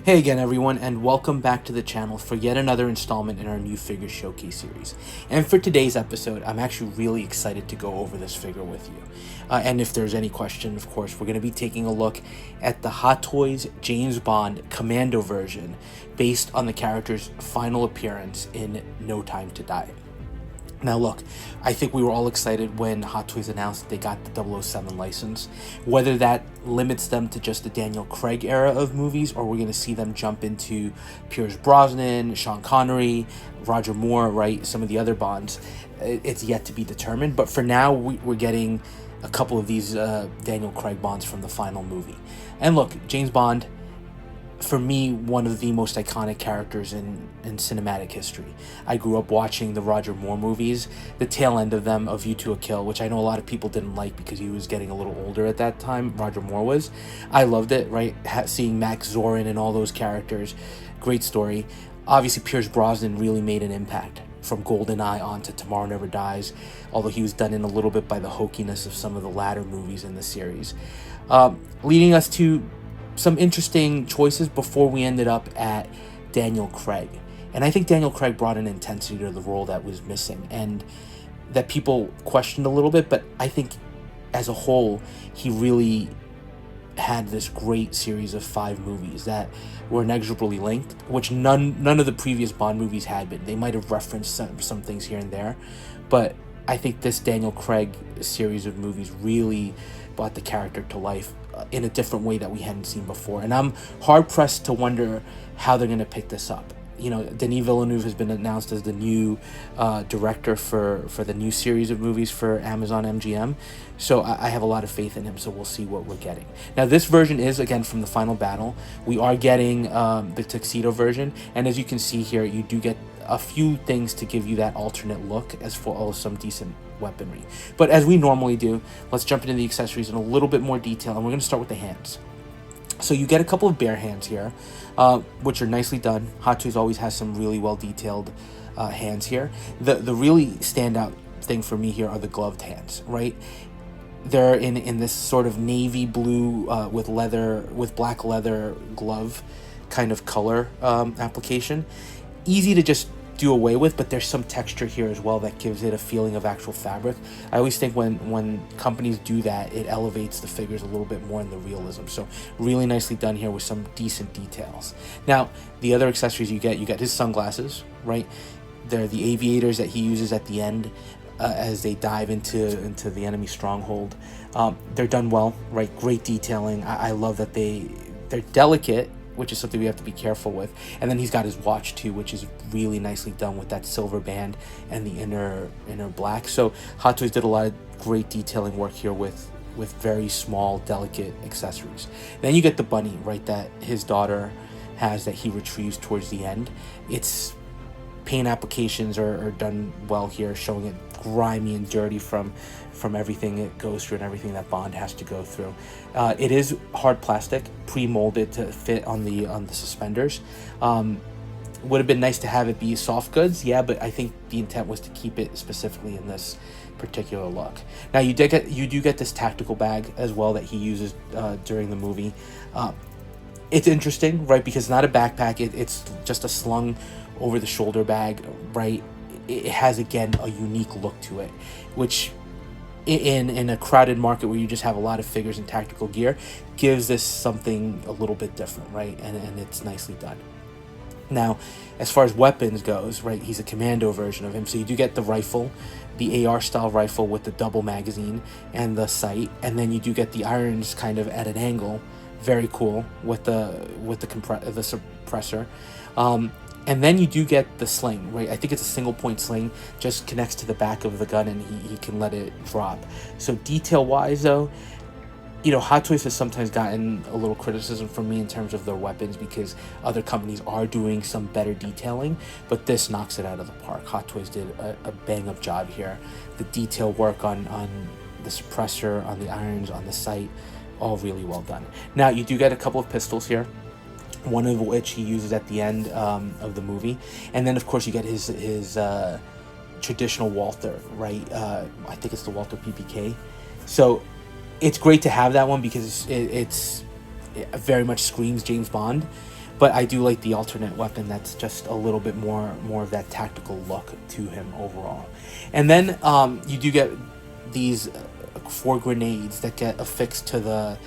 Hey again everyone, and welcome back to the channel for yet another installment in our new figure showcase series. And for today's episode, I'm actually really excited to go over this figure with you. And if there's any question, of course, we're going to be taking a look at the Hot Toys James Bond Commando version based on the character's final appearance in No Time to Die. Now look, I think we were all excited when Hot Toys announced that they got the 007 license. Whether that limits them to just the Daniel Craig era of movies, or we're going to see them jump into Pierce Brosnan, Sean Connery, Roger Moore, right, some of the other Bonds, it's yet to be determined. But for now, we're getting a couple of these Daniel Craig Bonds from the final movie. And look, James Bond, for me, one of the most iconic characters in cinematic history. I grew up watching the Roger Moore movies, the tail end of them, of View to a Kill, which I know a lot of people didn't like because he was getting a little older at that time, Roger Moore was. I loved it, right? Seeing Max Zorin and all those characters, great story. Obviously, Pierce Brosnan really made an impact from GoldenEye on to Tomorrow Never Dies, although he was done in a little bit by the hokiness of some of the latter movies in the series. Leading us to some interesting choices before we ended up at Daniel Craig. And I think Daniel Craig brought an intensity to the role that was missing and that people questioned a little bit, but I think as a whole, he really had this great series of 5 movies that were inexorably linked, which none of the previous Bond movies had been. They might have referenced some things here and there, but I think this Daniel Craig series of movies really brought the character to life in a different way that we hadn't seen before. And I'm hard-pressed to wonder how they're going to pick this up. You know, Denis Villeneuve has been announced as the new director for the new series of movies for Amazon MGM. So I have a lot of faith in him, so we'll see what we're getting. Now, this version is, again, from the final battle. We are getting the tuxedo version. And as you can see here, you do get a few things to give you that alternate look, as well as some decent weaponry. But as we normally do, let's jump into the accessories in a little bit more detail, and we're going to start with the hands. So you get a couple of bare hands here, which are nicely done. Hot Toys always has some really well detailed hands here. The really standout thing for me here are the gloved hands, right? They're in this sort of navy blue with black leather glove kind of color application. Easy to just do away with, but there's some texture here as well that gives it a feeling of actual fabric. I always think when companies do that, it elevates the figures a little bit more in the realism. So really nicely done here with some decent details. Now, the other accessories you get his sunglasses, right? They're the aviators that he uses at the end as they dive into the enemy stronghold. They're done well, right? Great detailing. I love that they're delicate, which is something we have to be careful with. And then he's got his watch too, which is really nicely done with that silver band and the inner black. So Hot Toys did a lot of great detailing work here with very small, delicate accessories. Then you get the bunny, right, that his daughter has that he retrieves towards the end. Its paint applications are done well here, showing it grimy and dirty from everything it goes through and everything that Bond has to go through. It is hard plastic, pre-molded to fit on the suspenders. Would have been nice to have it be soft goods, yeah, but I think the intent was to keep it specifically in this particular look. Now you do get this tactical bag as well that he uses during the movie. It's interesting, right, because it's not a backpack. It's just a slung over the shoulder bag, right? It has, again, a unique look to it, which in a crowded market where you just have a lot of figures and tactical gear gives this something a little bit different, right? And it's nicely done. Now, as far as weapons goes, right, he's a Commando version of him. So you do get the rifle, the AR style rifle with the double magazine and the sight, and then you do get the irons kind of at an angle, very cool, with the suppressor. And then you do get the sling, right? I think it's a single point sling, just connects to the back of the gun and he can let it drop. So detail wise though, you know, Hot Toys has sometimes gotten a little criticism from me in terms of their weapons because other companies are doing some better detailing, but this knocks it out of the park. Hot Toys did a bang up job here. The detail work on the suppressor, on the irons, on the sight, all really well done. Now you do get a couple of pistols here, one of which he uses at the end of the movie, and then of course you get his traditional Walther, right? I think it's the Walther PPK. So it's great to have that one because it's very much screams James Bond, but I do like the alternate weapon that's just a little bit more of that tactical look to him overall. And then you do get these 4 grenades that get affixed to the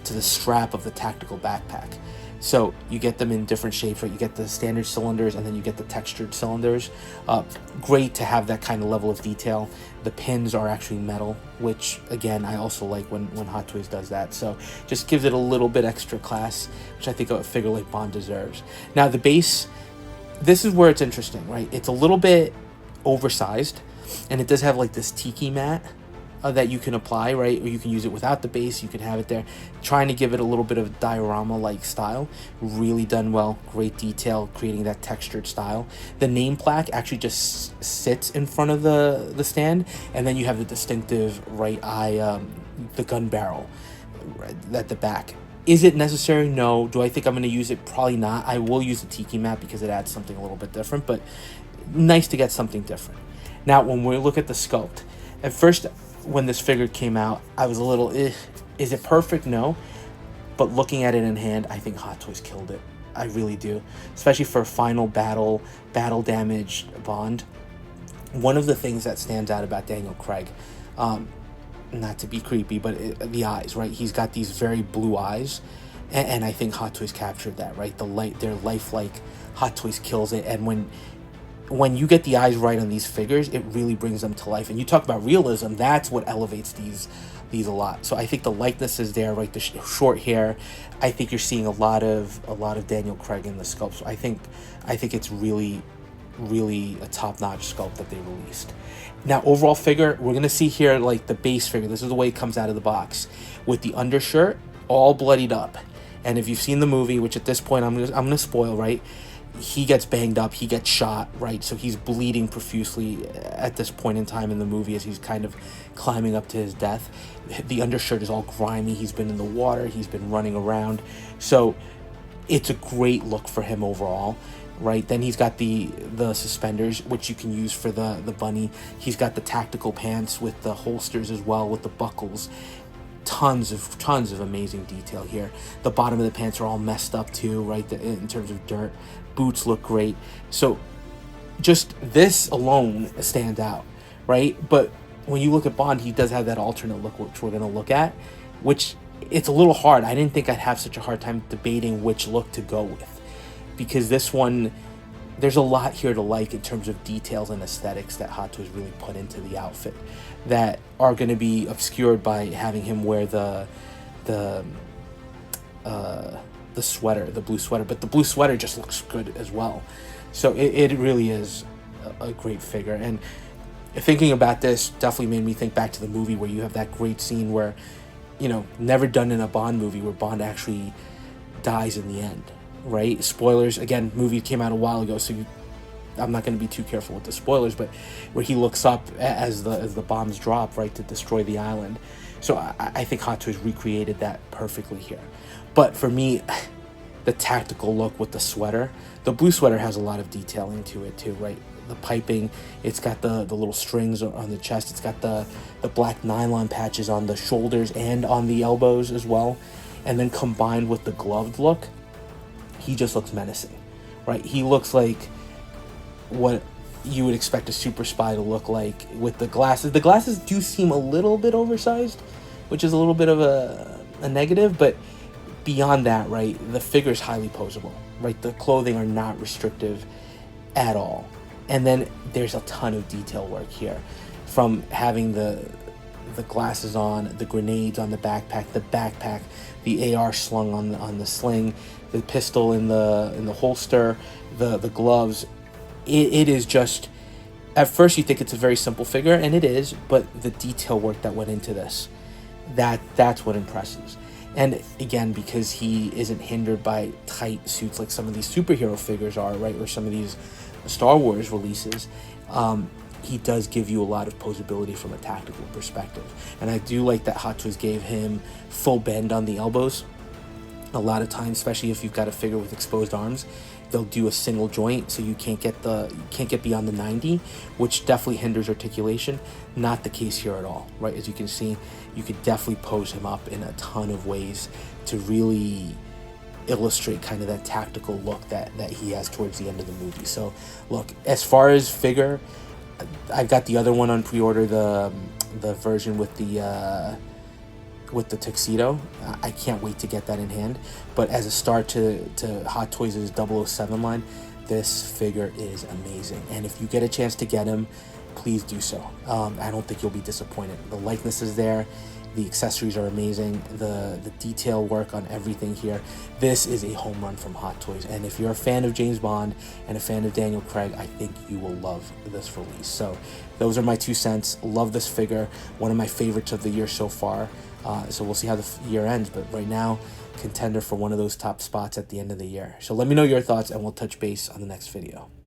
strap of the tactical backpack. So you get them in different shapes, right? You get the standard cylinders and then you get the textured cylinders. Great to have that kind of level of detail. The pins are actually metal, which again, I also like when Hot Toys does that. So just gives it a little bit extra class, which I think a figure like Bond deserves. Now the base, this is where it's interesting, right? It's a little bit oversized and it does have like this tiki mat that you can apply, right? Or you can use it without the base, you can have it there. Trying to give it a little bit of diorama-like style. Really done well, great detail, creating that textured style. The name plaque actually just sits in front of the stand, and then you have the distinctive right eye, the gun barrel at the back. Is it necessary? No. Do I think I'm going to use it? Probably not. I will use the tiki mat because it adds something a little bit different, but nice to get something different. Now, when we look at the sculpt, at first, when this figure came out, I was a little, is it perfect? No. But looking at it in hand, I think Hot Toys killed it. I really do. Especially for final battle damage Bond. One of the things that stands out about Daniel Craig, not to be creepy, but the eyes, right? He's got these very blue eyes. And I think Hot Toys captured that, right? They're lifelike. Hot Toys kills it. And when you get the eyes right on these figures, it really brings them to life. And you talk about realism, that's what elevates these a lot. So I think the likeness is there, right? The short hair. I think you're seeing a lot of Daniel Craig in the sculpt. So I think it's really a top-notch sculpt that they released. Now, overall figure, we're gonna see here like the base figure. This is the way it comes out of the box with the undershirt all bloodied up. And if you've seen the movie, which at this point I'm gonna spoil, right? He gets banged up, he gets shot, right? So he's bleeding profusely at this point in time in the movie as he's kind of climbing up to his death. The undershirt is all grimy, he's been in the water, he's been running around. So it's a great look for him overall, right? Then he's got the suspenders, which you can use for the bunny. He's got the tactical pants with the holsters as well, with the buckles. Tons of amazing detail here. The bottom of the pants are all messed up too, right? In terms of dirt. Boots look great. So just this alone stands out, right? But when you look at Bond, he does have that alternate look, which we're going to look at, which it's a little hard. I didn't think I'd have such a hard time debating which look to go with, because this one, there's a lot here to like in terms of details and aesthetics that Hot Toys really put into the outfit that are going to be obscured by having him wear the sweater, the blue sweater. But the blue sweater just looks good as well. So it really is a great figure. And thinking about this definitely made me think back to the movie where you have that great scene where, you know, never done in a Bond movie, where Bond actually dies in the end, right? Spoilers, again, movie came out a while ago, so I'm not going to be too careful with the spoilers, but where he looks up as the bombs drop, right, to destroy the island. So I think Hot Toys recreated that perfectly here. But for me, the tactical look with the sweater, the blue sweater has a lot of detailing to it too, right? The piping, it's got the little strings on the chest, it's got the black nylon patches on the shoulders and on the elbows as well. And then combined with the gloved look, he just looks menacing, right? He looks like what you would expect a super spy to look like with the glasses. The glasses do seem a little bit oversized, which is a little bit of a negative, but beyond that, right, the figure is highly posable, right? The clothing are not restrictive at all. And then there's a ton of detail work here, from having the glasses on, the grenades on the backpack, the AR slung on the sling, the pistol in the holster, the gloves. It is just, at first you think it's a very simple figure, and it is, but the detail work that went into this, that's what impresses. And again, because he isn't hindered by tight suits like some of these superhero figures are, right, or some of these Star Wars releases, he does give you a lot of posability from a tactical perspective. And I do like that Hot Toys gave him full bend on the elbows. A lot of times, especially if you've got a figure with exposed arms, they'll do a single joint, so you can't get beyond the 90, which definitely hinders articulation. Not the case here at all, right? As you can see, you could definitely pose him up in a ton of ways to really illustrate kind of that tactical look that he has towards the end of the movie. So look, as far as figure, I got the other one on pre-order, the version with the tuxedo. I can't wait to get that in hand. But as a start to Hot Toys' 007 line, this figure is amazing. And if you get a chance to get him, please do so. I don't think you'll be disappointed. The likeness is there. The accessories are amazing. The detail work on everything here. This is a home run from Hot Toys. And if you're a fan of James Bond and a fan of Daniel Craig, I think you will love this release. So those are my 2 cents. Love this figure. One of my favorites of the year so far. So we'll see how the year ends. But right now, contender for one of those top spots at the end of the year. So let me know your thoughts, and we'll touch base on the next video.